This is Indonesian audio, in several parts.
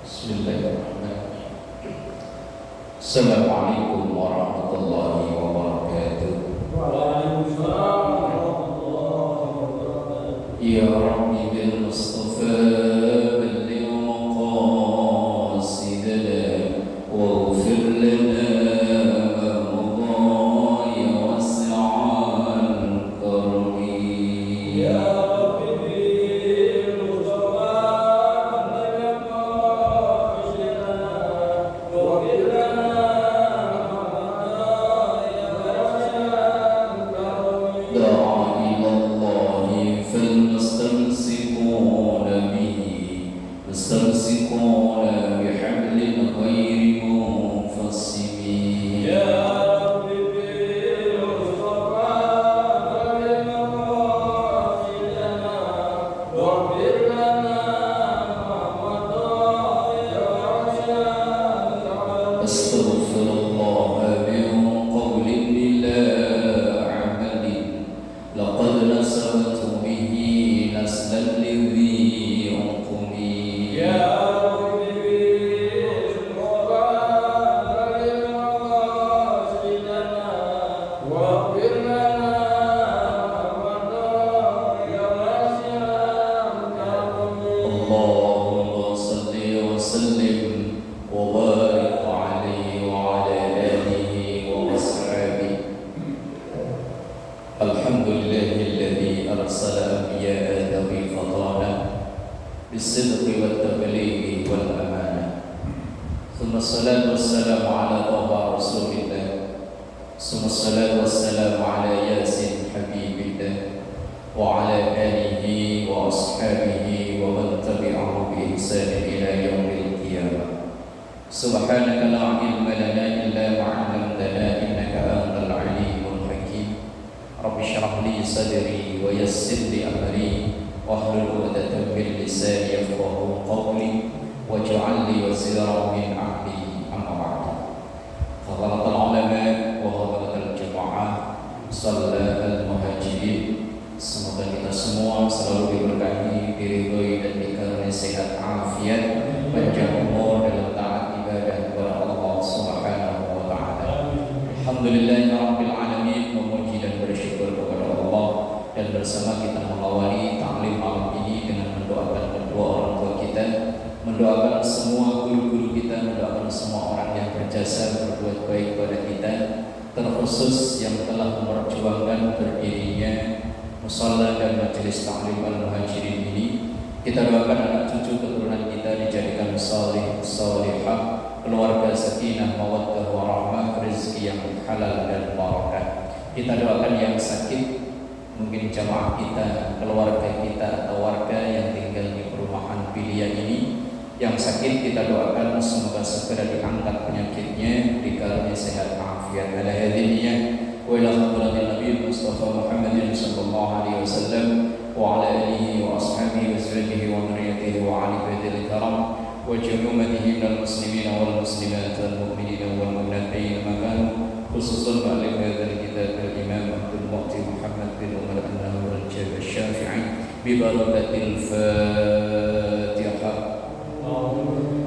Bismillahirrahmanirrahim. Assalamualaikum warahmatullahi wabarakatuh. Waalaikumsalam warahmatullahi wabarakatuh. Ya Rabbi bil Mustafa balligh maqasidana waghfir lana ma ya wasi'al karami. Ya Rabbi bil Mustafa balligh maqasidana waghfir lana ma ya wasi'al karami. دعا إلى الله فالمستمسكون به مستمسكون بحبل غير منفصم. Ya Rabbi bil Mustafa balligh maqasidana waghfir lana ma ya wasi'al karami. أستغفر الله من قول بلا عمل لقد نسبت به نسلا لذي عقم. Ya Rabbi bil Mustafa balligh maqasidana waghfir lana ma ya wasi'al karami. اللهم صل وسلم وبارك عليه وعلى آله وأصحابه. الحمد لله الذي أرسل أنبياء ذوي فضالة بالصدق والتبليغ والأمانة، ثم الصلاة والسلام على طه رسول الله، ثم الصلاة والسلام على ياسين حبيب الله وعلى آله وأصحابه ومن تبعه بإحسان إلى يوم القيامة. سبحانك لا علم لنا إلا ما علمتنا إنك أنت العليم الحكيم. رب اشرح لي صدري ويسر لي أمري واحلل عقدة من لساني يفقهوا قولي واجعل لي وزيرا من أهلي. أما بعد، فضلت العلماء وحضرة الجماعة صلى المهاجرين. Semoga kita semua selalu diberkahi, diridhoi dan dikaruniai sehat afiat, panjang umur dalam taat ibadah kepada Allah Subhanahu wa taala. Alhamdulillahirabbil alamin, memuji dan bersyukur kepada Allah, dan bersama kita mengawali taklim malam ini dengan mendoakan kedua orang tua kita, mendoakan semua guru-guru kita, mendoakan semua orang yang berjasa berbuat baik kepada kita, terkhusus yang telah memperjuangkan berdirinya musalla dan majelis taklim al-muhajirin ini. Kita doakan anak cucu keturunan kita dijadikan salih salihah, keluarga sakinah mawaddah warahmah, rezeki yang halal dan barakah. Kita doakan yang sakit, mungkin jamaah kita, keluarga kita atau warga yang tinggal di perumahan pilihan ini, yang sakit kita doakan semoga segera diangkat penyakitnya, dikaruniai sehat afiat. Ala hadiniyah wa ila hadratin Nabi Mustafa Muhammadin sallallahu alaihi wasallam wa ala alihi wa ashabihi wa azwajihi wa dhurriyyatihi wa ali baitihi karam wa jumlatihi minal muslimin wal muslimat wal mu'minin wal mu'minat ayyama kanu, khususan ba'alif hadzal kitab al-imam Abdul Mu'ti Muhammad bin Umar an-Nawawi al-Syafi'i bi barakatil Fatihah.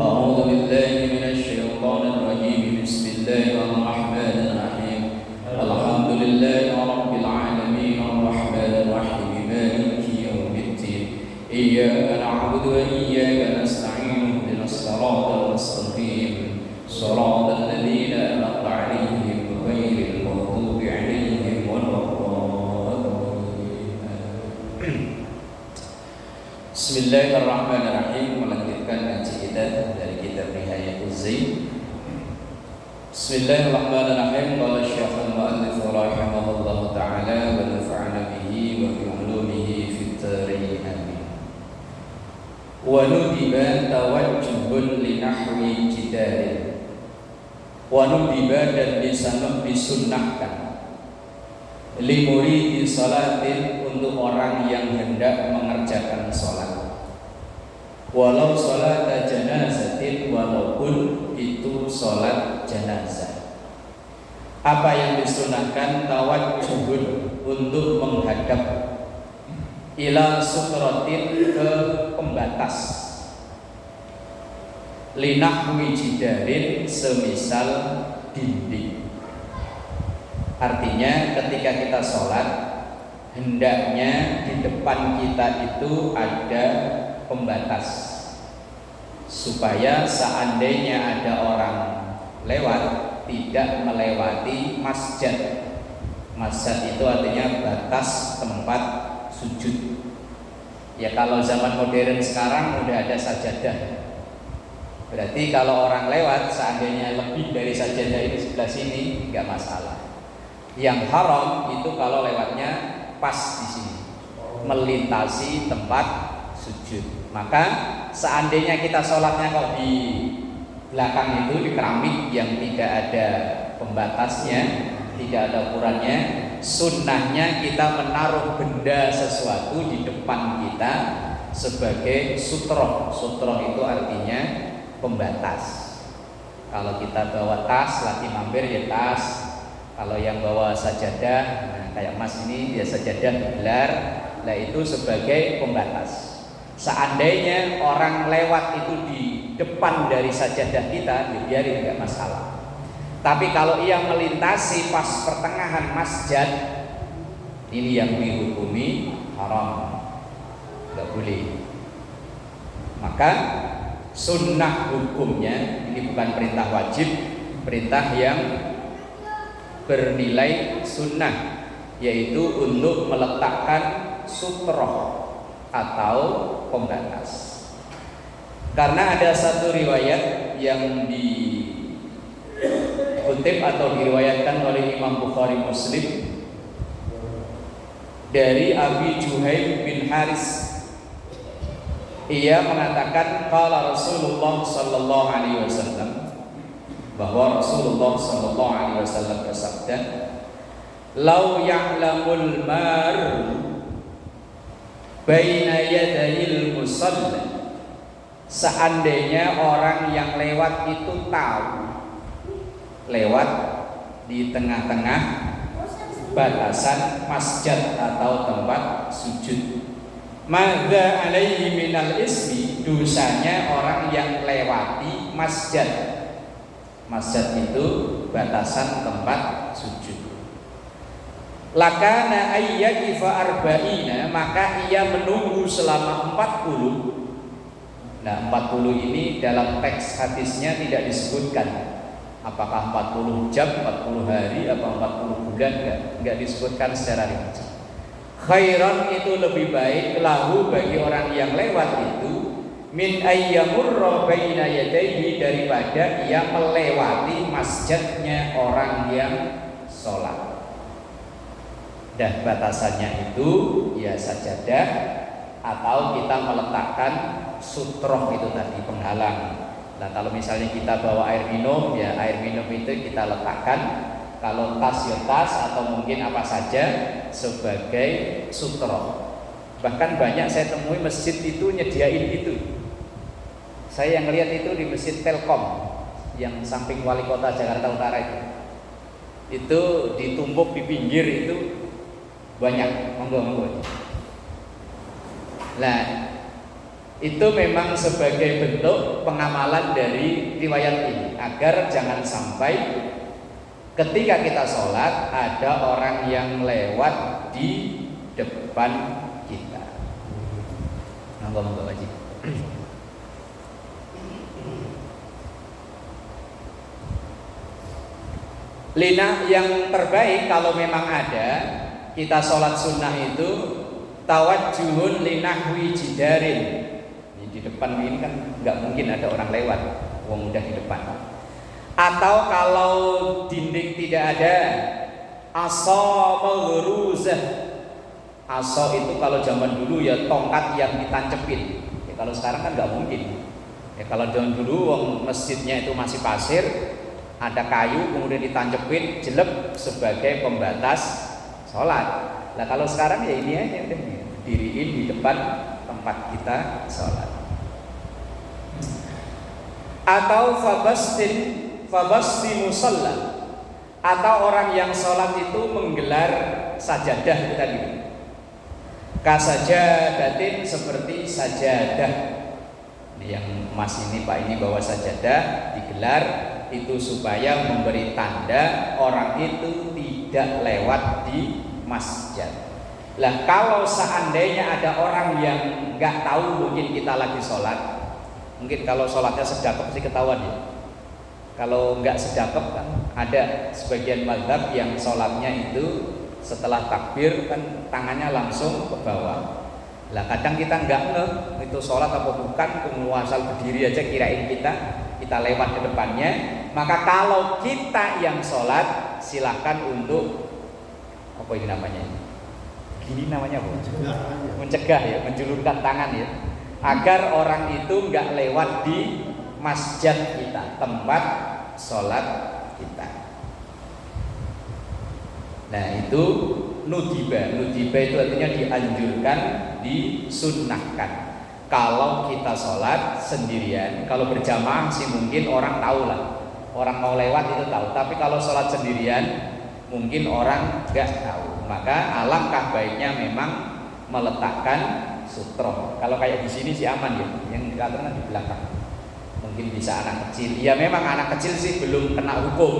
A'udzu billahi minasy syaithanir rajim. Bismillahirrahmanirrahim. Alhamdulillahi rabbil alamin arrahmanir rahim maliki yaumiddin. Iyyaka na'budu wa iyyaka nasta'in. Ihdinas siratal mustaqim. Shiratal ladzina an'amta 'alaihim ghairil maghdubi 'alaihim waladdallin. Bismillahirrahmanirrahim. Melanjutkan ngaji kita dari kitab Nihayatul Zain. Bismillahirrahmanirrahim. Qala Syekh al-Mu'allif rahimahullahu ta'ala wa nafa'ana bihi wa bi 'ulumihi fid dharain amin. Wa nudiba tawajjuhun li nahwi jidalin. Wa nudiba, dan disunnahkan li muridi salatin, untuk orang yang hendak mengerjakan salat, walau salat janazatin, walaupun itu salat jenazah. Apa yang disunahkan? Tawajjuhun, untuk menghadap ila sutratin, ke pembatas. linahwi jidarin semisal dinding. Artinya ketika kita sholat, hendaknya di depan kita itu ada pembatas, supaya seandainya ada orang lewat tidak melewati masjid. Masjid itu artinya batas tempat sujud. Ya kalau zaman modern sekarang udah ada sajadah. Berarti kalau orang lewat seandainya lebih dari sajadah ini sebelah sini nggak masalah. Yang haram itu kalau lewatnya pas di sini, melintasi tempat sujud. Maka seandainya kita sholatnya kok di belakang itu di keramik yang tidak ada pembatasnya, tidak ada ukurannya, sunnahnya kita menaruh benda sesuatu di depan kita sebagai sutroh. Sutroh itu artinya pembatas. Kalau kita bawa tas lagi mampir ya tas. Kalau yang bawa sajadah, nah kayak mas ini ya sajadah digelar, nah itu sebagai pembatas. Seandainya orang lewat itu di depan dari sajadah kita, dibiarin nggak masalah. Tapi kalau ia melintasi pas pertengahan masjid, ini yang dihukumi haram, nggak boleh. Maka sunnah hukumnya ini bukan perintah wajib, perintah yang bernilai sunnah, yaitu untuk meletakkan sutroh atau pembatas. Karena ada satu riwayat yang dikutip atau diriwayatkan oleh Imam Bukhari Muslim dari Abi Juhaim bin Haris. Ia mengatakan qala Rasulullah sallallahu alaihi wasallam, bahwa Rasulullah sallallahu alaihi wasallam bersabda, "Lau ya'lamul mar baina yadayil musalla." Seandainya orang yang lewat itu tahu lewat di tengah-tengah batasan masjid atau tempat sujud, madza alaihi minal ismi, dosanya orang yang lewati masjid. Masjid itu batasan tempat sujud. Lakana ayyakifa arba'ina, maka ia menunggu selama 40. Nah 40 ini dalam teks hadisnya tidak disebutkan apakah 40 jam, 40 hari, atau 40 bulan, enggak disebutkan secara rinci. Khairan itu lebih baik lahu bagi orang yang lewat itu min ayyamurra baina yadayhi, daripada ia melewati masjidnya orang yang sholat. Dan batasannya itu ya sajadah atau kita meletakkan sutroh itu tadi, penghalang. Nah kalau misalnya kita bawa air minum, ya air minum itu kita letakkan. Kalau tas ya tas, atau mungkin apa saja sebagai sutroh. Bahkan banyak saya temui masjid itu nyediain itu. Saya yang lihat itu di Masjid Telkom yang samping Wali Kota Jakarta Utara itu ditumpuk di pinggir itu banyak, monggo. Nah itu memang sebagai bentuk pengamalan dari riwayat ini, agar jangan sampai ketika kita sholat ada orang yang lewat di depan kita. Monggo Pak Haji. Lina yang terbaik kalau memang ada kita sholat sunnah itu tawajjuhun linahwi jidarin. Ini di depan ini kan nggak mungkin ada orang lewat, wong udah di depan. Atau kalau dinding tidak ada, asa maghruzah. Asa itu kalau zaman dulu ya tongkat yang ditancepin. Ya, kalau sekarang kan nggak mungkin. Ya kalau zaman dulu wong masjidnya itu masih pasir, ada kayu kemudian ditancepin jelek sebagai pembatas sholat. Nah kalau sekarang ya ini aja udah diriin di depan tempat kita sholat. Atau fabasti musalla, atau orang yang sholat itu menggelar sajadah itu tadi. Kasajadatin, seperti sajadah. yang emas ini Pak ini bawa sajadah digelar itu supaya memberi tanda orang itu tidak lewat di masjid. Lah kalau seandainya ada orang yang nggak tahu mungkin kita lagi sholat, mungkin kalau sholatnya sedekap sih ketahuan ya. Kalau nggak sedekap kan ada sebagian mazhab yang sholatnya itu setelah takbir kan tangannya langsung ke bawah. Lah kadang kita nggak ngeh itu sholat apa bukan, asal berdiri aja kirain kita lewat ke depannya. Maka kalau kita yang sholat silahkan untuk apa ini namanya? Gini namanya apa? Mencegah ya, menjulurkan tangan ya, agar orang itu nggak lewat di masjid kita, tempat sholat kita. Nah itu nudiba itu artinya dianjurkan, disunnahkan. Kalau kita sholat sendirian, kalau berjamaah sih mungkin orang tahu lah, orang mau lewat itu tahu. Tapi kalau sholat sendirian mungkin orang nggak tahu. Maka alangkah baiknya memang meletakkan sutro. Kalau kayak di sini sih aman ya, yang dikatakan di belakang. Mungkin bisa anak kecil. Ya memang anak kecil sih belum kena hukum.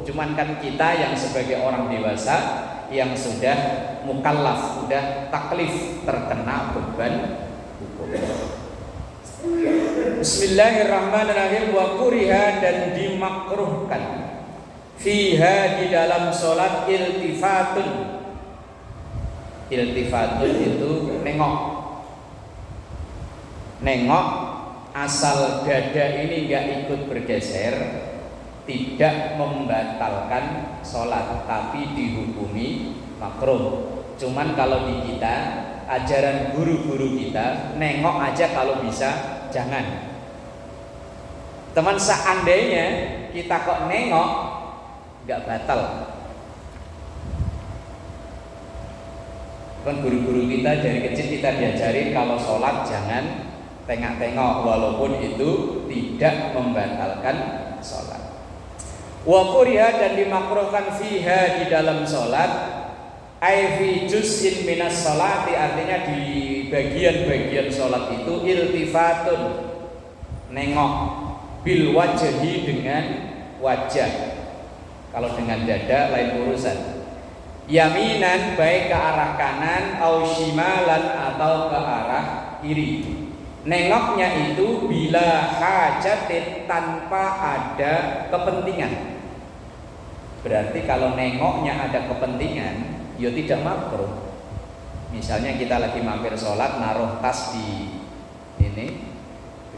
Cuman kan kita yang sebagai orang dewasa yang sudah mukallaf, sudah taklif, terkena beban hukum. Bismillahirrahmanirrahim. Wa kuriha, dan dimakruhkan fiha, di dalam sholat, iltifatun. Iltifatun itu nengok asal dada ini nggak ikut bergeser, tidak membatalkan sholat, tapi dihukumi makruh. Cuman kalau di kita, ajaran guru-guru kita, nengok aja kalau bisa jangan. Teman, seandainya kita kok nengok nggak batal. Kan guru-guru kita dari kecil kita diajarin kalau sholat jangan tengok-tengok, walaupun itu tidak membatalkan sholat. Wa kuriha, dan dimakruhkan fiha, di dalam sholat, ai fi juz'in minas sholati, artinya di bagian-bagian sholat itu, iltifatun, nengok, bil wajhi, dengan wajah. Kalau dengan dada lain urusan. Yaminan, baik ke arah kanan, au shimalan, atau ke arah kiri. Nengoknya itu bila hajatin, tanpa ada kepentingan. Berarti kalau nengoknya ada kepentingan, ya tidak makruh. Misalnya kita lagi mampir sholat, naruh tas di ini,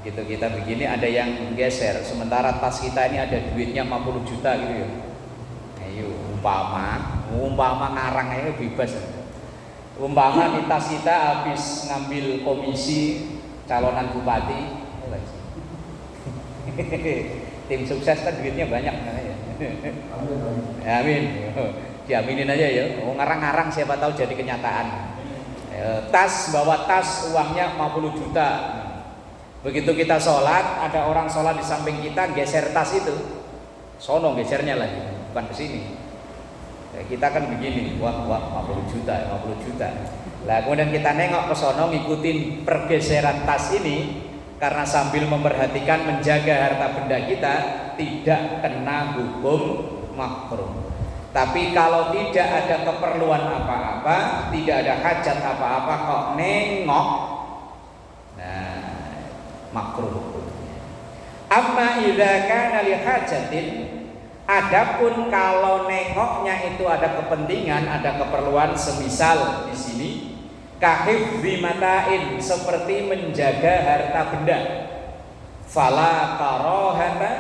begitu kita begini ada yang geser, sementara tas kita ini ada duitnya 50 juta gitu ya. Ayo umpama ngarang aja bebas. Umpama di tas kita habis ngambil komisi calonan bupati, tim sukses kan duitnya banyak ya. Amin. Diaminin aja ya. Ngarang-ngarang siapa tahu jadi kenyataan. Bawa tas uangnya 50 juta. Begitu kita sholat, ada orang sholat di samping kita geser tas itu. Sono gesernya lagi, bukan ke sini. Kita kan begini, wah 50 juta. Lah kemudian kita nengok ke sono, ngikutin pergeseran tas ini, karena sambil memperhatikan menjaga harta benda kita, tidak kena hukum makruh. Tapi kalau tidak ada keperluan apa-apa, tidak ada hajat apa-apa, kok nengok, nah makruh hukumnya. Amma idza kana li hajatin, adapun kalau nengoknya itu ada kepentingan, ada keperluan, semisal di sini kahifdzi matain, seperti menjaga harta benda, fala karahata,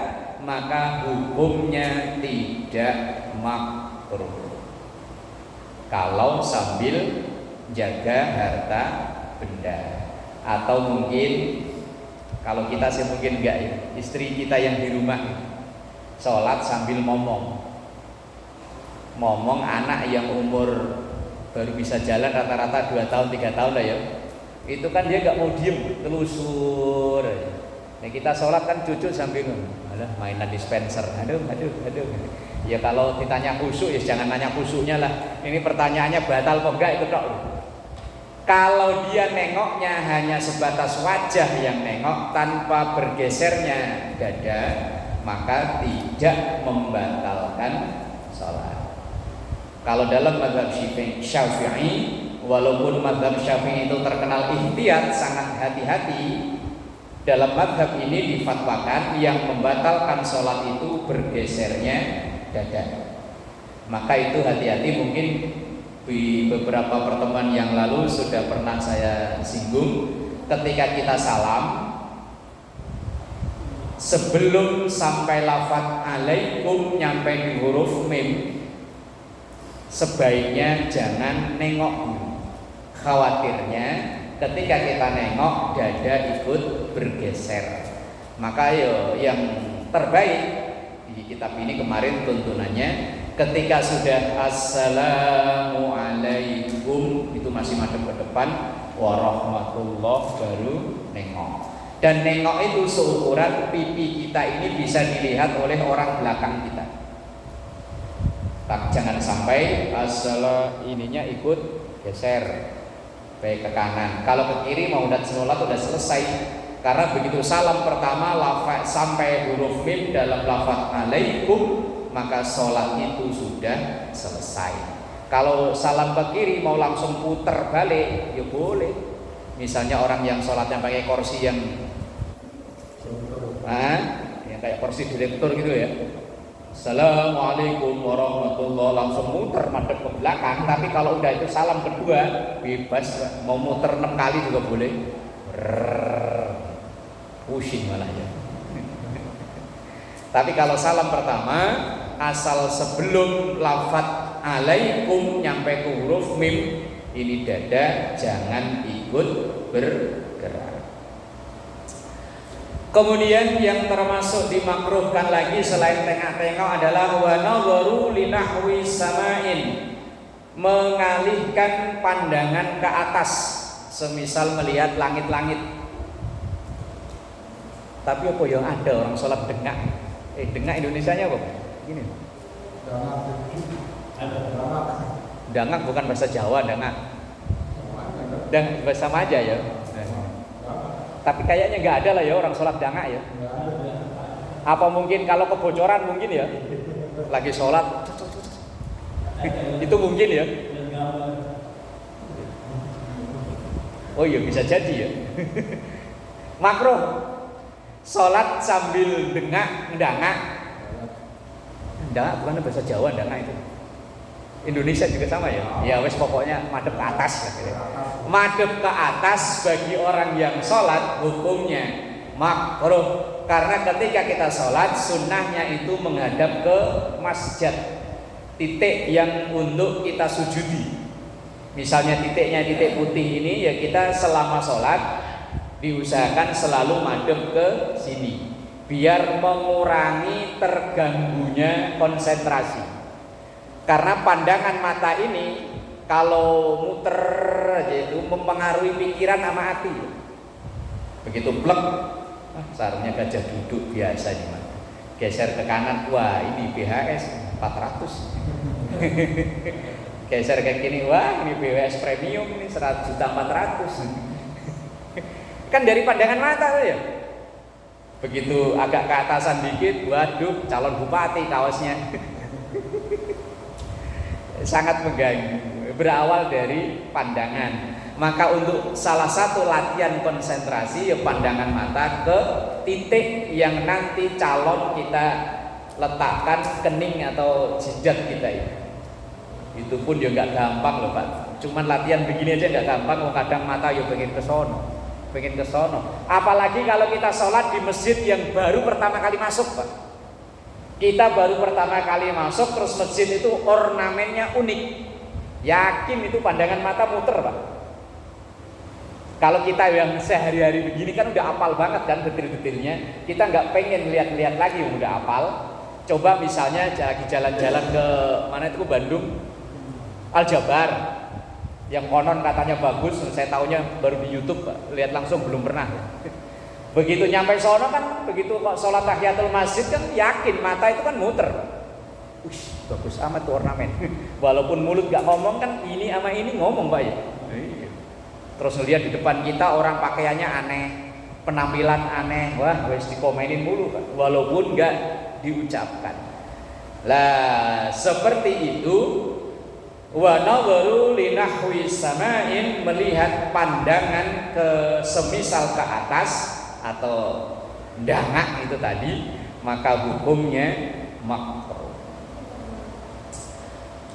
maka hukumnya tidak makruh kalau sambil jaga harta benda. Atau mungkin kalau kita sih mungkin enggak ya, istri kita yang di rumah sholat sambil ngomong anak yang umur baru bisa jalan rata-rata 2 tahun 3 tahun lah ya, itu kan dia nggak mau diem, telusur. Nah kita sholat kan cucu sambil alah mainan dispenser, aduh. Ya kalau ditanya khusyuk ya jangan nanya khusyuknya lah. Ini pertanyaannya batal apa enggak itu tok. Kalau dia nengoknya hanya sebatas wajah yang nengok tanpa bergesernya dada, maka tidak membatalkan sholat. Kalau dalam mazhab Syafi'i, walaupun mazhab Syafi'i itu terkenal ihtiyat, sangat hati-hati, dalam mazhab ini difatwakan yang membatalkan sholat itu bergesernya dada. Maka itu hati-hati, mungkin di beberapa pertemuan yang lalu sudah pernah saya singgung. Ketika kita salam, sebelum sampai lafaz alaikum nyampe di huruf mim, sebaiknya jangan nengok dulu. Khawatirnya ketika kita nengok dada ikut bergeser. Maka yang terbaik di kitab ini kemarin tuntunannya, ketika sudah assalamualaikum itu masih madhep ke depan, warahmatullah baru nengok. Dan nengok itu seukuran pipi kita ini bisa dilihat oleh orang belakang kita. Jangan sampai ininya ikut geser baik ke kanan. Kalau ke kiri mau udah sholat udah selesai. Karena begitu salam pertama lafaz sampai huruf mim dalam lafaz alaikum, maka sholat itu sudah selesai. Kalau salam ke kiri mau langsung putar balik, ya boleh. Misalnya orang yang sholatnya pakai kursi yang kayak kursi direktur gitu ya. Assalamualaikum warahmatullahi, langsung muter madep ke belakang. Tapi kalau udah itu salam kedua bebas, mau muter 6 kali juga boleh. Pusing malah ya. Tapi kalau salam pertama, asal sebelum lafaz alaikum nyampe ke huruf mim, ini dada jangan ikut bergerak. Kemudian yang termasuk dimakruhkan lagi selain tengok-tengok adalah wa nadharu li nahwi sama'in, mengalihkan pandangan ke atas, semisal melihat langit-langit. Tapi apa yang ada orang sholat dengak? Dengak Indonesianya apa? Gini. Dangak bukan bahasa Jawa, dangak. Dan bahasa Maja ya. Tapi kayaknya nggak ada lah ya orang sholat dangak ya. Apa mungkin kalau kebocoran mungkin ya? Lagi sholat, itu mungkin ya. Oh iya bisa jadi ya. Makruh sholat sambil dangak. Dangak bukan bahasa Jawa, dangak itu. Indonesia juga sama ya. Ya wes pokoknya madep ke atas gitu. Madep ke atas bagi orang yang sholat hukumnya makruh, karena ketika kita sholat sunnahnya itu menghadap ke masjid, titik yang untuk kita sujudi. Misalnya titiknya titik putih ini, ya kita selama sholat diusahakan selalu madep ke sini biar mengurangi terganggunya konsentrasi. Karena pandangan mata ini kalau muter aja itu mempengaruhi pikiran sama hati. Begitu plek, seharusnya gajah duduk biasa nih, geser ke kanan, wah ini BHS 400. Geser ke kiri, wah ini BWS premium ini 100.400.000. Kan dari pandangan mata tuh ya. Begitu agak ke atasan dikit, waduh calon bupati kaosnya. Sangat mengganggu. Berawal dari pandangan. Maka untuk salah satu latihan konsentrasi ya pandangan mata ke titik yang nanti calon kita letakkan kening atau jidat kita ini. Itu pun ya nggak gampang loh Pak. Cuman latihan begini aja nggak gampang. Kadang mata ya pengen ke sono. Apalagi kalau kita sholat di masjid yang baru pertama kali masuk Pak. Kita baru pertama kali masuk, terus masjid itu ornamennya unik. Yakin itu pandangan mata muter Pak. Kalau kita yang sehari-hari begini kan udah apal banget kan detil-detilnya. Kita nggak pengen lihat-lihat lagi yang udah apal. Coba misalnya lagi jalan-jalan ke mana itu, Bandung, Al-Jabar, yang konon katanya bagus. Saya tahunya baru di YouTube Pak. Lihat langsung belum pernah. Begitu nyampe sono kan, begitu kok sholat tahiyatul masjid kan yakin mata itu kan muter. Bagus amat tuh ornamen. Walaupun mulut gak ngomong kan ini sama ini ngomong Pak ya. terus ngeliat di depan kita orang pakaiannya aneh, penampilan aneh, wah wis dikomenin mulu Pak, walaupun nggak diucapkan. Lah seperti itu, wa nadharu li nahwi sama'in, melihat pandangan ke semisal ke atas atau dangak itu tadi, maka hukumnya makruh.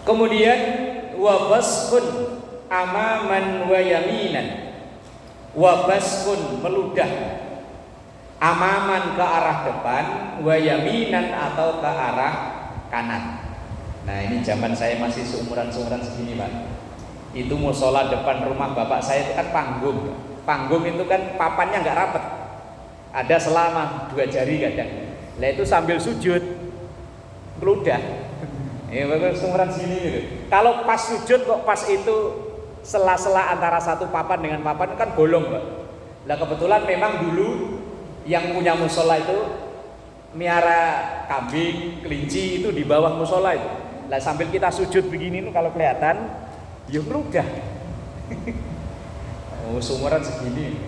Kemudian wa basqun amaman wa yaminan, wa basqun meludah amaman ke arah depan, wa yaminan atau ke arah kanan. Nah ini zaman saya masih seumuran segini Pak, itu musola depan rumah bapak saya itu kan panggung. Panggung itu kan papannya nggak rapet, ada selama 2 jari kadang. Lah itu sambil sujud meludah. Ya seumuran segini gitu. Kalau pas sujud kok pas itu sela-sela antara satu papan dengan papan kan bolong Pak. Lah kebetulan memang dulu yang punya musola itu miara kambing, kelinci itu di bawah musola itu. Lah sambil kita sujud begini nih kalau kelihatan, ya meludah. Oh, seumuran segini.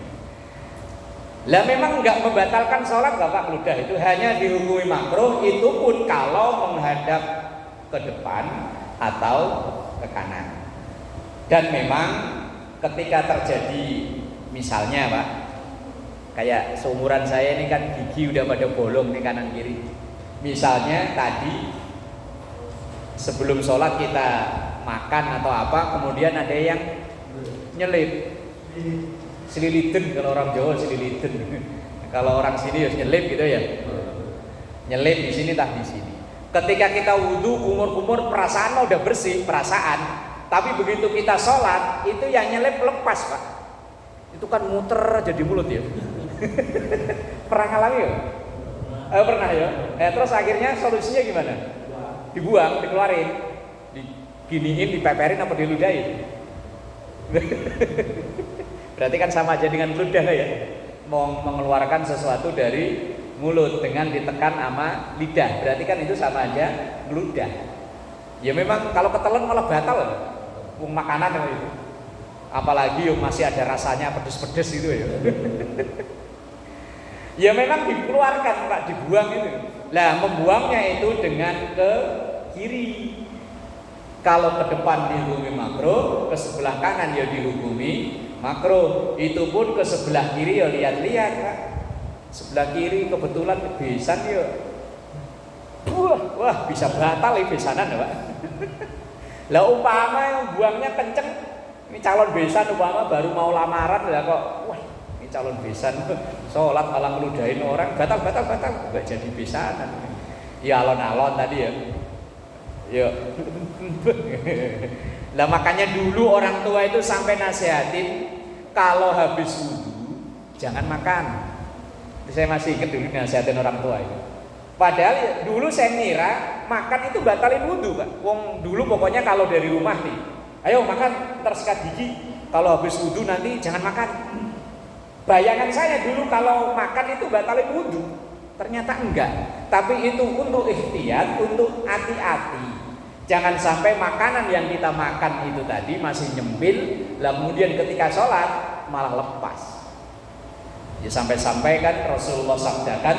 Lah memang nggak membatalkan sholat Bapak meludah, itu hanya dihukumi makruh, itu pun kalau menghadap ke depan atau ke kanan. Dan memang ketika terjadi misalnya Pak, kayak seumuran saya ini kan gigi udah pada bolong nih kanan kiri. Misalnya tadi sebelum sholat kita makan atau apa, kemudian ada yang nyelip, seliliten, kalau orang Jawa seliliten. Kalau orang sini ya nyelip gitu ya, nyelip di sini tah di sini. Ketika kita wudhu kumur-kumur perasaan udah bersih perasaan, tapi begitu kita sholat itu yang nyelip lepas Pak. Itu kan muter jadi mulut ya. Pernah ngalami ya? Pernah ya. Terus akhirnya solusinya gimana? Dibuang, dikeluarin, diginiin, dipeperin apa diludahin? Berarti kan sama aja dengan ludah ya. Mau mengeluarkan sesuatu dari mulut dengan ditekan sama lidah, berarti kan itu sama aja meludah. Ya memang kalau ketelan malah batal ya. Makanan itu. Apalagi yang masih ada rasanya pedes-pedes gitu ya. Ya memang dikeluarkan Pak, dibuang itu. Lah membuangnya itu dengan ke kiri. Kalau ke depan dihukumi makruh, ke sebelah kanan ya dihukumi makruh. Itu pun ke sebelah kiri ya lihat-lihat Pak. Sebelah kiri kebetulan besan ya. Wah bisa batal ya besanan ya Pak. Lah umpama yang buangnya kenceng, ini calon besan umpama baru mau lamaran lah kok, wah ini calon besan sholat malah ngeludahin orang, batal nggak jadi besanan. Ya alon-alon tadi ya. Ya. Lah makanya dulu orang tua itu sampai nasihatin kalau habis wudu jangan makan. Saya masih ingat dulu nasihatin orang tua itu. Padahal dulu saya ngira makan itu batalin wudu Pak. Wong dulu pokoknya kalau dari rumah nih, ayo makan tersikat gigi. Kalau habis wudu nanti jangan makan. Bayangan saya dulu kalau makan itu batalin wudu. Ternyata enggak. Tapi itu untuk ikhtiar, untuk hati-hati. Jangan sampai makanan yang kita makan itu tadi masih nyempil, lah kemudian ketika sholat malah lepas. Ya sampai-sampai kan Rasulullah sabdakan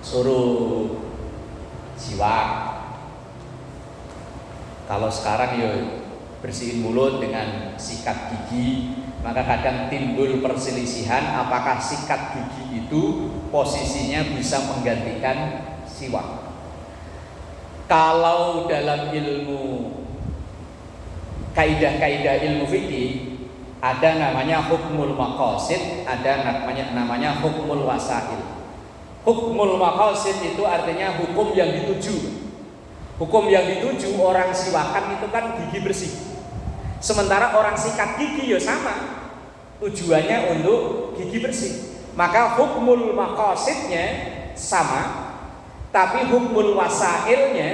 suruh siwak. Kalau sekarang ya bersihin mulut dengan sikat gigi, maka kadang timbul perselisihan apakah sikat gigi itu posisinya bisa menggantikan siwak. Kalau dalam ilmu kaidah-kaidah ilmu fikih ada namanya hukmul maqasid, ada namanya hukmul wasail. Hukmul maqasid itu artinya hukum yang dituju. Hukum yang dituju orang siwakan itu kan gigi bersih. Sementara orang sikat gigi ya sama. Tujuannya untuk gigi bersih. Maka hukmul maqasidnya sama. Tapi hukmul wasailnya,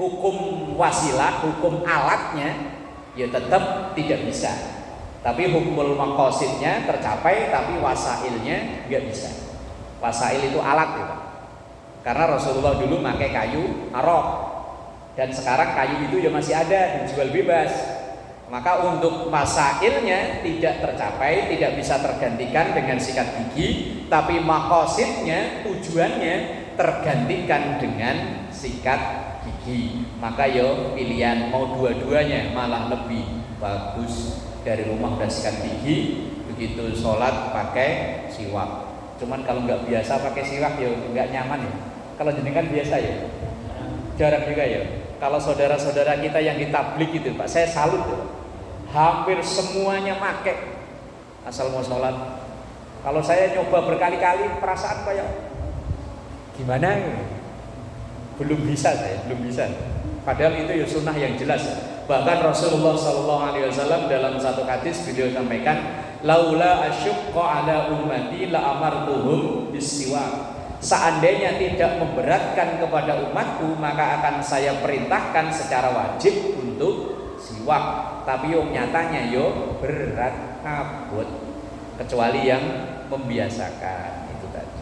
hukum wasilah, hukum alatnya ya tetap tidak bisa. Tapi hukmul maqasidnya tercapai, tapi wasailnya nggak bisa. Wasail itu alat ya Pak. Karena Rasulullah dulu pakai kayu arok, dan sekarang kayu itu ya masih ada dijual bebas. Maka untuk masailnya tidak tercapai, tidak bisa tergantikan dengan sikat gigi, tapi maqasidnya, tujuannya tergantikan dengan sikat gigi. Maka yo pilihan mau dua-duanya malah lebih bagus. Dari rumah udah sikat gigi, begitu sholat pakai siwak. Cuman kalau nggak biasa pakai siwak yo nggak nyaman ya. Kalau jenengan biasa ya, jarang juga ya. Kalau saudara-saudara kita yang di tablik itu Pak, saya salut ya. Hampir semuanya pakai asal mau sholat. Kalau saya nyoba berkali-kali perasaan kayak gimana ya? Belum bisa saya, belum bisa. Padahal itu ya sunnah yang jelas. Bahkan Rasulullah SAW dalam satu hadis beliau sampaikan, laula asyqa ala ummati la amartuhum bisiwak. Seandainya tidak memberatkan kepada umatku, maka akan saya perintahkan secara wajib untuk siwak. Tapi yang nyatanya yo berat abot, kecuali yang membiasakan itu tadi.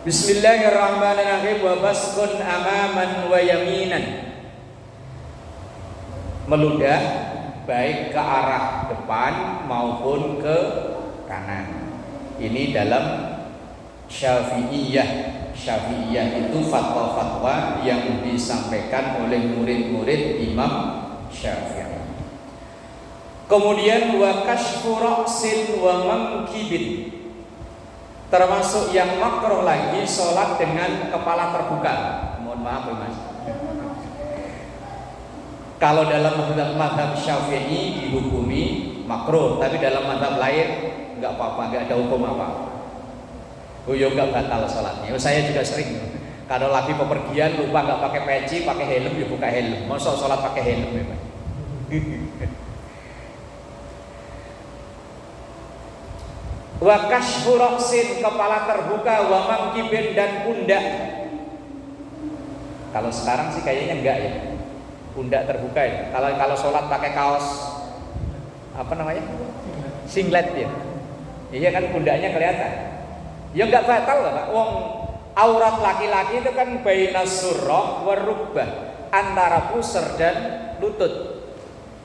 Bismillahirrahmanirrahim. Wa baskun amaman wa yaminan. Meludah baik ke arah depan maupun ke kanan. Ini dalam Syafi'iyah. Syafi'iyah itu fatwa-fatwa yang disampaikan oleh murid-murid Imam Syafi'i. Kemudian wa kashfu ra'sin wa mankibin. Termasuk yang makruh lagi sholat dengan kepala terbuka. Mohon maaf ya Mas. Kalau dalam mazhab Syafi'i dihukumi makruh, tapi dalam mazhab lain enggak apa-apa, enggak ada hukum apa. Oh ya enggak batal sholatnya. Saya juga sering. Kalau lagi pepergian lupa enggak pakai peci, pakai helm ya buka helm. Masa sholat pakai helm ya Pak. Wa kashfu ra'sin, kepala terbuka, wa mankibin, dan pundak. Kalau sekarang sih kayaknya enggak ya. Pundak terbuka ya. Kalau sholat pakai kaos apa namanya? Singlet ya. Iya kan pundaknya kelihatan. Ya enggak batal lah Pak. Wong aurat laki-laki itu kan bainas surrah wa rukbah, antara pusar dan lutut.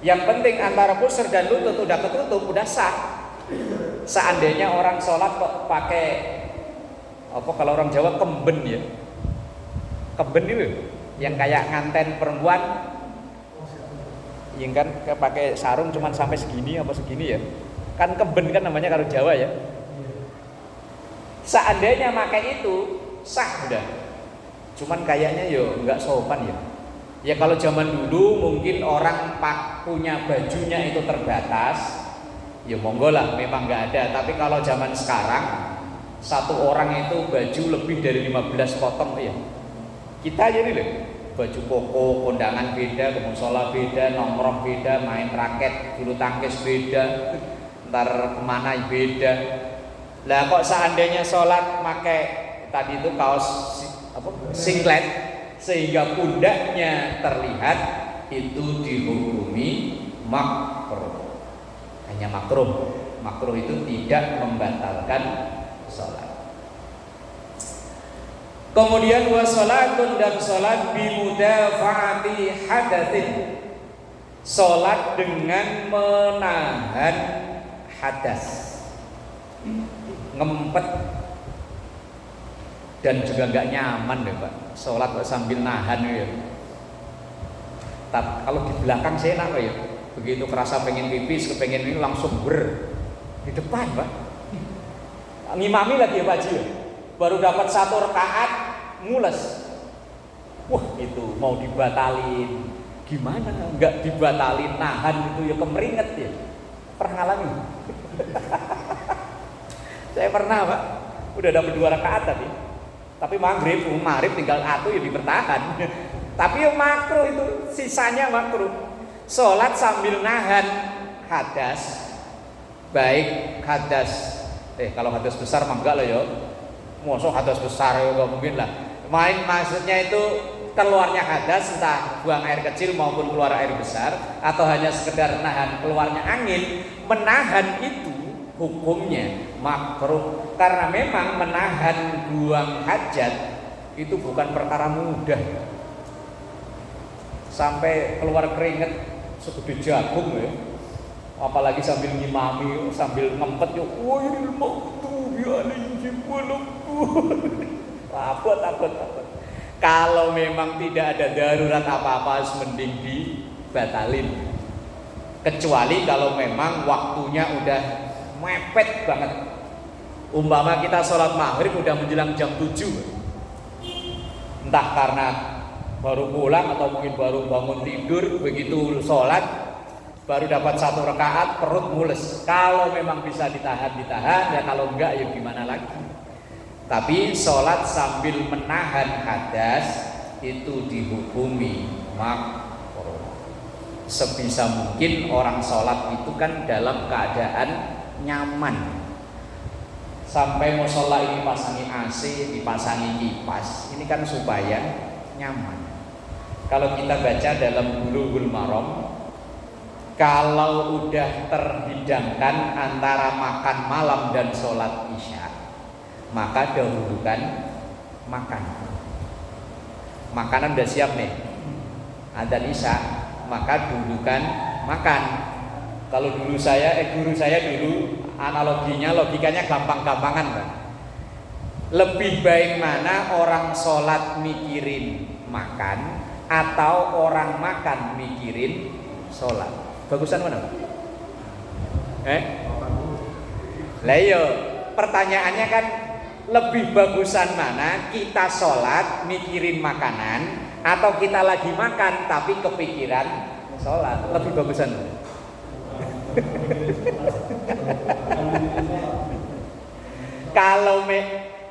Yang penting antara pusar dan lutut udah ketutup, udah sah. Seandainya orang sholat kok pakai apa, kalau orang Jawa kemben ya, kemben itu yang kayak nganten perempuan, yang kan pakai sarung cuman sampai segini apa segini ya, kan kemben kan namanya kalau Jawa ya. Seandainya pakai itu sah udah, cuman kayaknya yo nggak sopan ya. Ya kalau zaman dulu mungkin orang punya bajunya itu terbatas, ya monggo lah, memang nggak ada. Tapi kalau zaman sekarang satu orang itu baju lebih dari 15 potong ya. Kita aja nih loh, baju koko, kondangan beda, ke musola beda, nongkrong beda, main raket, bulu tangkis beda, ntar kemana beda. Lah kok seandainya sholat pakai tadi itu kaos apa, singlet, sehingga pundaknya terlihat, itu dihukumi makruh. Hanya makruh. Makruh itu tidak membatalkan sholat. Kemudian wasolatun, dan sholat bimudafaati hadatsin, sholat dengan menahan hadas, ngempet, dan juga nggak nyaman deh Pak. Sholat sambil nahan ya. Tapi kalau di belakang saya enak ya. Begitu kerasa pengen pipis, kepengen ini langsung di depan Pak. Ngimami lagi ya Pak Ji. Baru dapat 1 rakaat mules. Wah itu mau dibatalin gimana? Enggak dibatalin, nahan itu ya, kemeringet ya. Pernah ngalami? Saya pernah Pak. Udah dapat 2 rakaat tadi. Tapi maghrib tinggal 1 ya dibertahan. Tapi yang makruh itu, sisanya makruh. Sholat sambil nahan hadas, baik hadas kalau hadas besar mah enggak lah ya. Mosok hadas besar ya enggak mungkin lah. Maksudnya itu keluarnya hadas, entah buang air kecil maupun keluar air besar, atau hanya sekedar nahan keluarnya angin. Menahan itu hukumnya makruh, karena memang menahan buang hajat itu bukan perkara mudah. Sampai keluar keringet segede jagung ya. Apalagi sambil ngimami, sambil ngempet ya, wah ini mautu bi'alaihim walaqtur. Takut. Kalau memang tidak ada darurat apa-apa, mending dibatalin. Kecuali kalau memang waktunya udah mepet banget. Umpama kita sholat maghrib udah menjelang jam 7, entah karena baru pulang atau mungkin baru bangun tidur, begitu sholat baru dapat 1 rakaat, perut mules. Kalau memang bisa ditahan, ya kalau enggak ya gimana lagi. Tapi sholat sambil menahan hadas itu dihukumi makruh. Sebisa mungkin orang sholat itu kan dalam keadaan nyaman. Sampai musola ini pasangi AC, dipasangi kipas, ini kan supaya nyaman. Kalau kita baca dalam Bulughul Maram, kalau udah terhidangkan antara makan malam dan sholat isya, maka dahulukan makan. Makanan udah siap nih, adzan isya, maka dahulukan makan. Kalau guru saya dulu analoginya, logikanya gampang-gampangan, Pak. Lebih baik mana orang sholat mikirin makan atau orang makan mikirin sholat? Bagusan mana, Pak? Lah iya, pertanyaannya kan lebih bagusan mana kita sholat mikirin makanan atau kita lagi makan tapi kepikiran sholat? Lebih bagusan mana? Kalau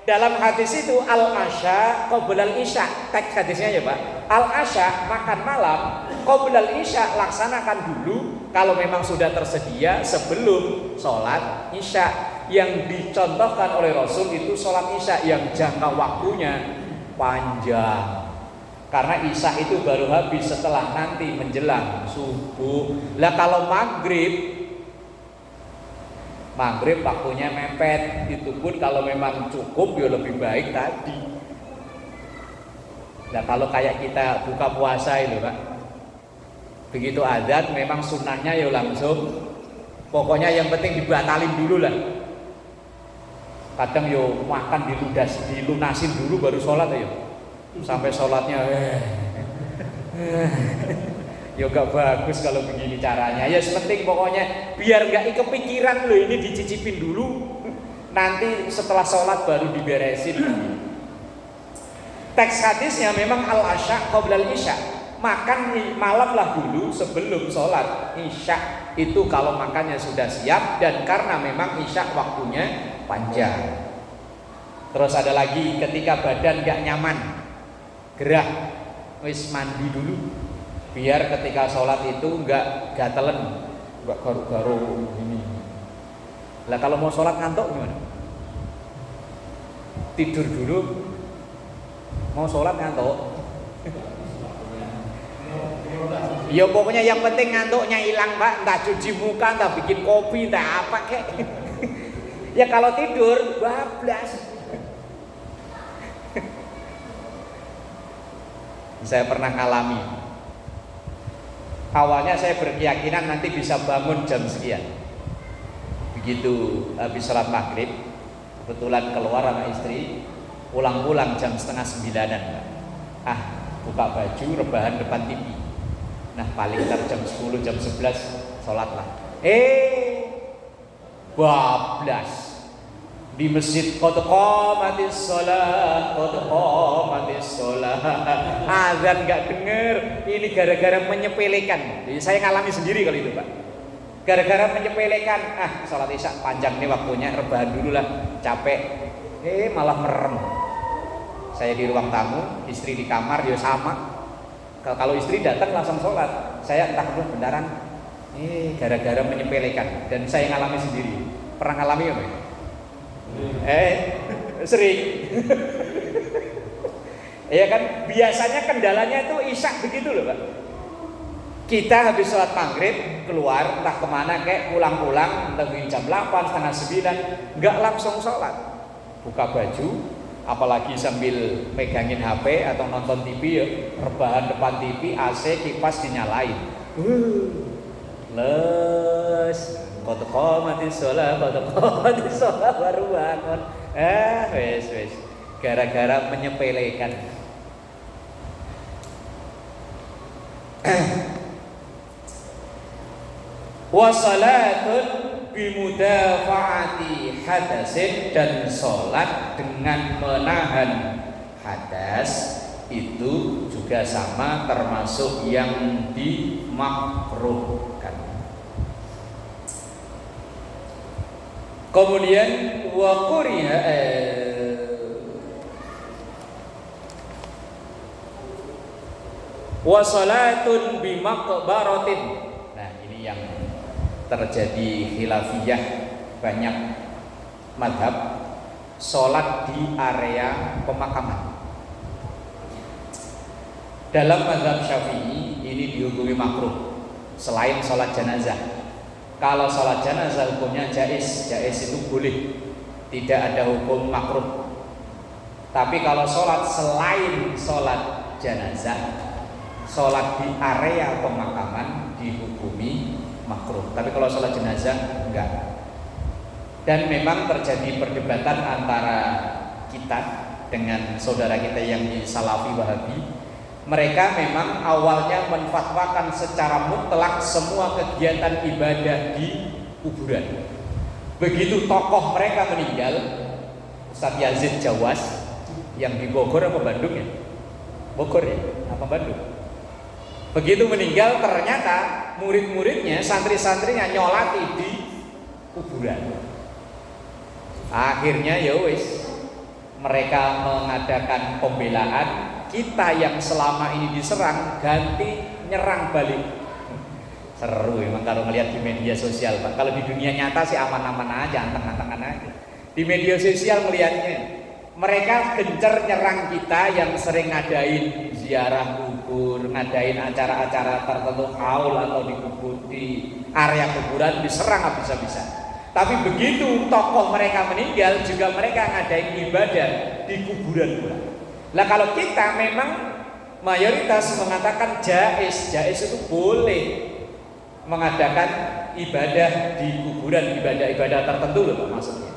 dalam hadis itu al-asya qoblal isya, teks hadisnya ya Pak. Al-asya makan malam, qoblal isya laksanakan dulu kalau memang sudah tersedia sebelum sholat isya. Yang dicontohkan oleh Rasul itu sholat isya yang jangka waktunya panjang. Karena isya itu baru habis setelah nanti menjelang subuh. Lah kalau maghrib waktunya mepet, itu pun kalau memang cukup ya lebih baik tadi. Nah kalau kayak kita buka puasa itu Pak, begitu adzan memang sunnahnya ya langsung, pokoknya yang penting dibatalin dulu lah. Kadang yo makan dilunasin dulu baru sholat ya, sampai sholatnya ya gak bagus kalau begini caranya. Ya penting pokoknya biar gak kepikiran loh, ini dicicipin dulu, nanti setelah sholat baru diberesin. Teks hadisnya memang al-asya qoblal isya, makan malam lah dulu sebelum sholat isya. Itu kalau makannya sudah siap dan karena memang isya waktunya panjang. Terus ada lagi ketika badan gak nyaman, gerah, wis mandi dulu biar ketika sholat itu enggak gatelen, enggak garu-garu ini. Lah kalau mau sholat ngantuk gimana? Tidur dulu, mau sholat ngantuk. Ya pokoknya yang penting ngantuknya hilang Pak, entah cuci muka, entah bikin kopi, entah apa kek. Ya kalau tidur bablas. Saya pernah ngalami. Awalnya saya berkeyakinan nanti bisa bangun jam sekian. Begitu habis sholat maghrib, kebetulan keluar sama istri, pulang-pulang jam 8:30-an. Buka baju, rebahan depan TV. Nah paling ntar jam 10, jam 11 sholat lah. Bablas. Di masjid qad qamatis shalah, azan gak denger. Ini gara-gara menyepelekan. Jadi saya ngalami sendiri kalau itu Pak. Gara-gara menyepelekan, sholat isya panjang nih waktunya, rebahan dulu lah, capek. Malah merem. Saya di ruang tamu, istri di kamar, ya sama. Kalau istri datang langsung sholat, saya entah bentaran. Gara-gara menyepelekan, dan saya ngalami sendiri. Pernah ngalami apa? Sering. Ya kan biasanya kendalanya itu isya begitu loh Pak. Kita habis sholat maghrib keluar entah kemana kayak pulang-pulang entah jam 8, setengah 9, nggak langsung sholat, buka baju, apalagi sambil megangin HP atau nonton TV ya, rebahan depan TV, AC, kipas dinyalain, Les mati sholat baru bangun. Wes gara-gara menyepelekan. Wa salatun bimudafaati hadasin, dan sholat dengan menahan hadas itu juga sama termasuk yang dimakruhkan. Kemudian wa quriha wa salatun bimaqbaratin. Nah, ini yang terjadi khilafiyah banyak madhab, sholat di area pemakaman. Dalam mazhab Syafi'i ini dihukumi makruh selain sholat jenazah. Kalau sholat jenazah hukumnya jaiz itu boleh, tidak ada hukum makruh. Tapi kalau sholat selain sholat jenazah, sholat di area pemakaman dihukumi makruh. Tapi kalau sholat jenazah enggak. Dan memang terjadi perdebatan antara kita dengan saudara kita yang di Salafi Wahabi. Mereka memang awalnya menfatwakan secara mutlak semua kegiatan ibadah di kuburan. Begitu tokoh mereka meninggal, Ustadz Yazid Jawas yang di Bogor apa Bandung ya? Bogor ya? Apa Bandung? Begitu meninggal ternyata murid-muridnya, santri-santrinya nyolati di kuburan. Akhirnya ya wis, mereka mengadakan pembelaan. Kita yang selama ini diserang ganti nyerang balik. Seru memang kalau melihat di media sosial, Pak. Kalau di dunia nyata sih aman-aman aja, anteng-antengan aja. Di media sosial melihatnya mereka gencar nyerang kita yang sering ngadain ziarah kubur, ngadain acara-acara tertentu haul atau di kubur, di area kuburan diserang habis-habisan. Tapi begitu tokoh mereka meninggal juga mereka ngadain ibadah di kuburan pula. Lah kalau kita memang mayoritas mengatakan jaiz itu boleh mengadakan ibadah di kuburan, ibadah-ibadah tertentu loh Pak maksudnya.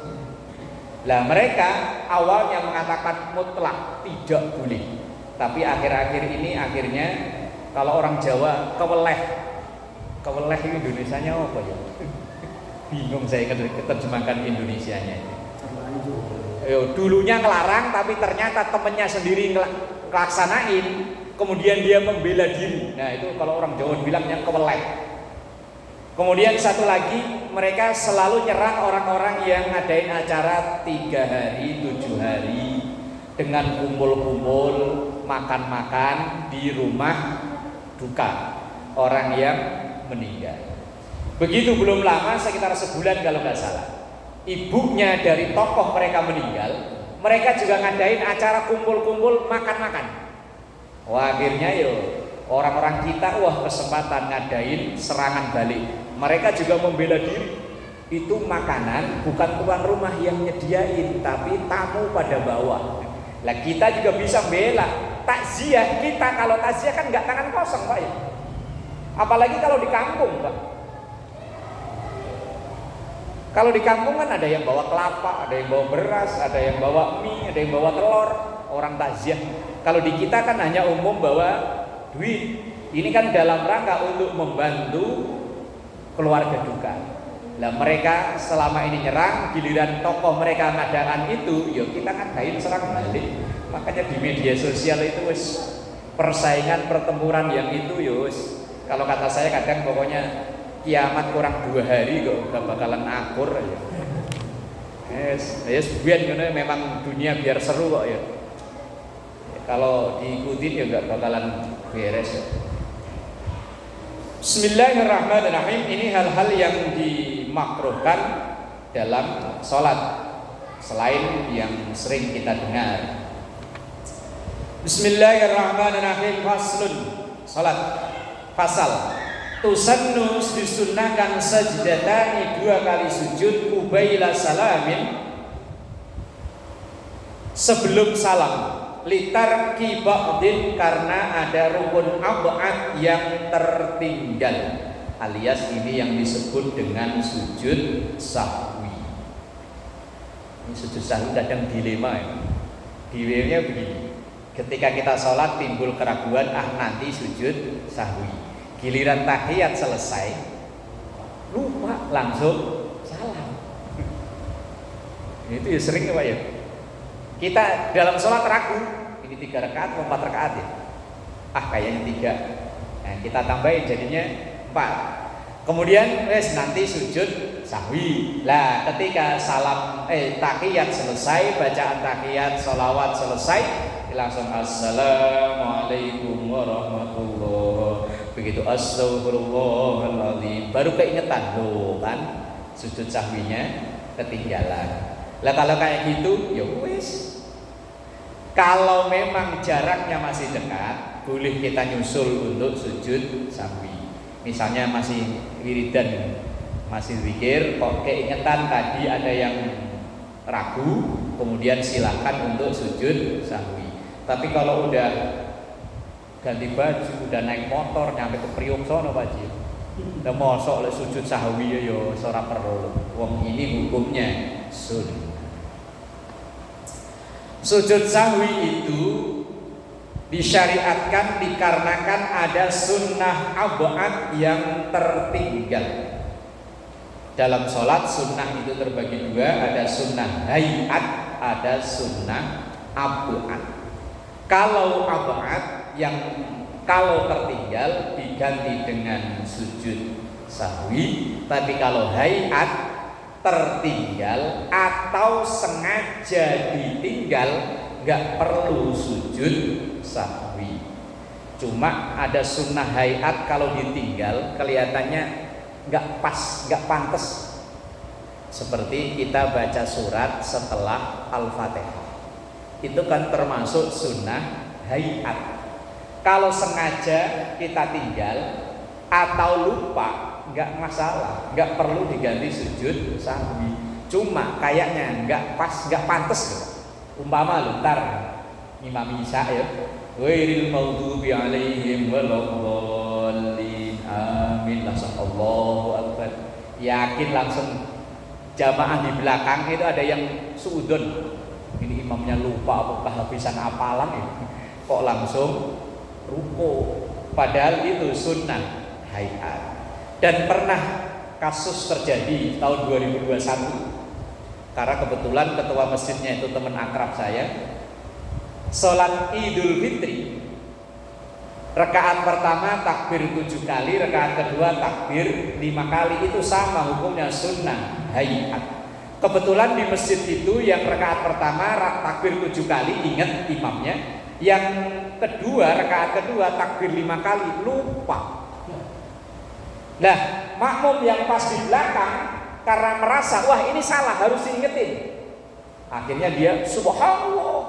Lah mereka awalnya mengatakan mutlak tidak boleh. Tapi akhir-akhir ini akhirnya kalau orang Jawa keweleh itu Indonesianya apa ya? Bingung saya terjemahkan Indonesianya. Dulunya ngelarang tapi ternyata temennya sendiri ngelaksanain, kemudian dia membela diri. Nah itu kalau orang Jawa bilangnya keweleh. Kemudian satu lagi, mereka selalu nyerang orang-orang yang ngadain acara 3 hari, 7 hari dengan kumpul-kumpul, makan-makan di rumah duka orang yang meninggal. Begitu belum lama, sekitar sebulan kalau nggak salah, ibunya dari tokoh mereka meninggal, mereka juga ngadain acara kumpul-kumpul makan-makan. Wah akhirnya orang-orang kita kesempatan ngadain serangan balik. Mereka juga membela diri. Itu makanan bukan tuan rumah yang nyediain, tapi tamu pada bawah. Lah kita juga bisa bela takziah. Kita kalau takziah kan nggak tangan kosong Pak ya. Apalagi kalau di kampung Pak. Kalau di kampung kan ada yang bawa kelapa, ada yang bawa beras, ada yang bawa mie, ada yang bawa telur, orang takziah. Kalau di kita kan hanya umum bawa duit. Ini kan dalam rangka untuk membantu keluarga duka. Lah mereka selama ini nyerang, giliran tokoh mereka ngadakan itu, kita ngadain serang balik. Makanya di media sosial itu persaingan pertempuran yang itu kalau kata saya kadang pokoknya kiamat kurang 2 hari kok gak bakalan akur ya. Biar memang dunia biar seru kok ya. Kalau diikutin gak bakalan beres ya. Bismillahirrahmanirrahim. Ini hal-hal yang dimakruhkan dalam sholat selain yang sering kita dengar. Bismillahirrahmanirrahim. Faslun. Sholat fasal. Tusannu disunnahkan sajdatani 2 kali sujud kubaila salamin, sebelum salam. litarki ba'din, karena ada rukun ab'ad yang tertinggal, alias ini yang disebut dengan sujud sahwi. Ini sujud sahwi kadang dilema ya. Dilemanya begini, ketika kita sholat timbul keraguan, nanti sujud sahwi, giliran tahiyat selesai lupa langsung salam. Itu ya sering ya Pak ya. Kita dalam sholat ragu, ini 3 rakaat atau 4 rakaat ya? Kayaknya 3. Nah, kita tambahin jadinya 4. Kemudian nanti sujud sahwi. Lah, ketika salam tahiyat selesai, bacaan tahiyat, sholawat selesai, langsung assalamualaikum warahmatullahi. Begitu astagfirullahaladzim, baru keingetan loh kan sujud sahwinya ketinggalan. Lah kalau kayak gitu ya wis. Kalau memang jaraknya masih dekat, boleh kita nyusul untuk sujud sahwi. Misalnya masih wiridan, masih zikir, kok keingetan tadi ada yang ragu, kemudian silakan untuk sujud sahwi. Tapi kalau udah ganti baju, udah naik motor nyampe ke Priok sono Pak Ji, udah mosok lek sujud sahwi ya ora perlu. Wong ini hukumnya sunnah. Sujud sahwi itu disyariatkan dikarenakan ada sunnah ab'ad yang tertinggal. Dalam sholat sunnah itu terbagi 2, ada sunnah hayat, ada sunnah ab'ad. Kalau ab'ad yang kalau tertinggal diganti dengan sujud sahwi, tapi kalau hayat tertinggal atau sengaja ditinggal nggak perlu sujud sahwi. Cuma ada sunnah hayat kalau ditinggal kelihatannya nggak pas, nggak pantas. Seperti kita baca surat setelah Al-Fatihah, itu kan termasuk sunnah hayat. Kalau sengaja kita tinggal atau lupa nggak masalah, nggak perlu diganti sujud sahwi. Cuma kayaknya nggak pas, nggak pantas loh. Umpama lu ntar Imam Isya ya, ghairil maghdubi alaihim waladdallin, amin, langsung Allahu Akbar, yakin langsung jamaah di belakang itu ada yang suudon, ini imamnya lupa apa kehabisan apalan ya, kok langsung ruko, padahal itu sunnah hayat. Dan pernah kasus terjadi tahun 2021, karena kebetulan ketua masjidnya itu teman akrab saya. Sholat Idul Fitri, rakaat pertama takbir 7 kali, rakaat kedua takbir 5 kali, itu sama hukumnya sunnah hayat. Kebetulan di masjid itu yang rakaat pertama takbir 7 kali, ingat imamnya. Yang kedua, rakaat kedua takbir 5 kali, lupa. Nah, makmum yang pas di belakang karena merasa wah ini salah, harus diingetin, akhirnya dia subhanallah,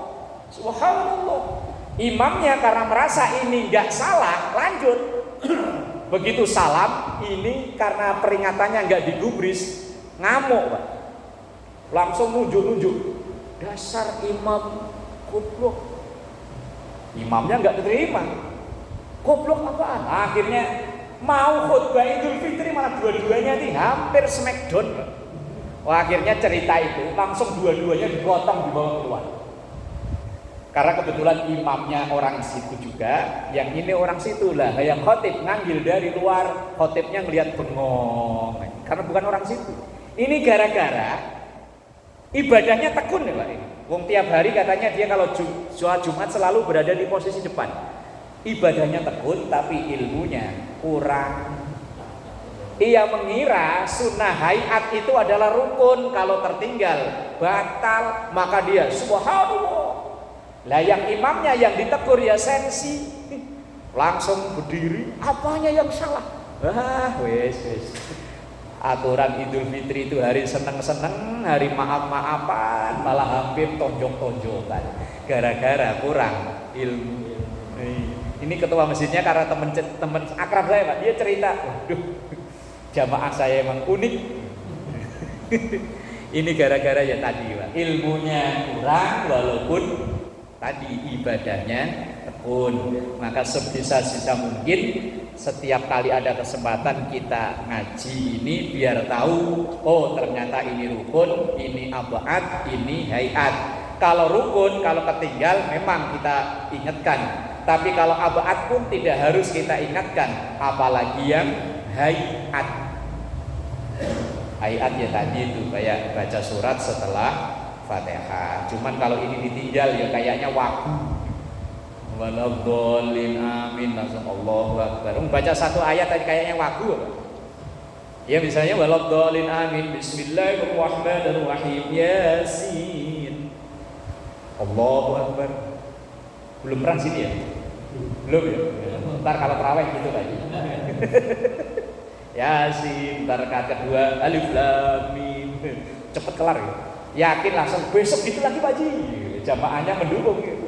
subhanallah. Imamnya karena merasa ini nggak salah, lanjut. Begitu salam, ini karena peringatannya nggak digubris, ngamuk Pak, langsung nunjuk-nunjuk, dasar imam goblok. Imamnya nggak terima, goblok apaan? Akhirnya mau khutbah Idul Fitri malah dua-duanya nih hampir smackdown. Wah, akhirnya cerita itu langsung dua-duanya digotong dibawa keluar. Karena kebetulan imamnya orang situ juga, yang ini orang situ lah, yang khotib ngambil dari luar, khotibnya ngelihat bengong, karena bukan orang situ. Ini gara-gara ibadahnya tekun ya Pak. Wong tiap hari katanya dia kalau sholat Jumat selalu berada di posisi depan. Ibadahnya tekun tapi ilmunya kurang. Ia mengira sunnah hayat itu adalah rukun, kalau tertinggal batal, maka dia subhanallah. Lah yang imamnya yang ditegur ya sensi, langsung berdiri, apanya yang salah? Wes. Aturan Idul Fitri itu hari seneng-seneng, hari maaf-maafan, malah hampir tonjok-tonjokan gara-gara kurang ilmu. Ini ketua masjidnya karena teman akrab saya Pak, dia cerita, waduh jamaah saya emang unik. Ini gara-gara ya tadi Pak, ilmunya kurang walaupun tadi ibadahnya tekun. Maka sebisa-bisa mungkin setiap kali ada kesempatan kita ngaji ini biar tahu, oh ternyata ini rukun, ini abad, ini hayat. Kalau rukun, kalau ketinggal memang kita ingatkan. Tapi kalau abad pun tidak harus kita ingatkan, apalagi yang hayat. Hayat ya tadi itu kayak baca surat setelah Fatihah. Cuman kalau ini ditinggal ya kayaknya waktu. Waladhdallin amin langsung Allahu Akbar. Baca satu ayat tadi kayaknya waktu. Ya misalnya waladhdallin amin bismillahirrahmanirrahim Yasin. Allahu Akbar. Belum pernah sini ya? Belum ya? Ntar kalau terawih gitu lagi. Yasin, ntar rakaat kedua alif lam mim. Cepet kelar ya. Yakin langsung besok gitu lagi Pak Ji. Jamaahnya mendukung gitu.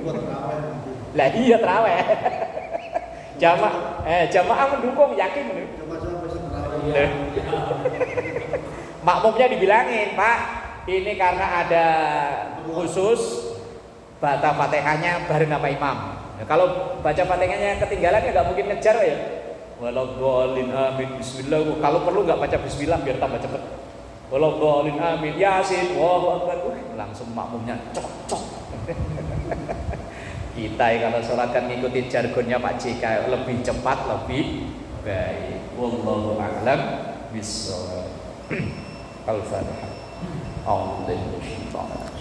Lah iya terawih. Jamaah mendukung, yakin makmumnya dibilangin, Pak, ini karena ada khusus baca Fatihahnya bareng sama imam. Nah, kalau baca Fatihahnya ketinggalan ya nggak mungkin ngejar ya. Waladhdallin amin bismillah. Kalau perlu nggak baca bismillah biar tambah cepet. Waladhdallin amin Yasin. Allahu Akbar. Langsung makmumnya cocok. Kita kalau sholat kan ngikutin jargonnya Pak JK, lebih cepat, lebih baik. Wallahu a'lam bishawab. Al-Fatihah. Alhamdulillah.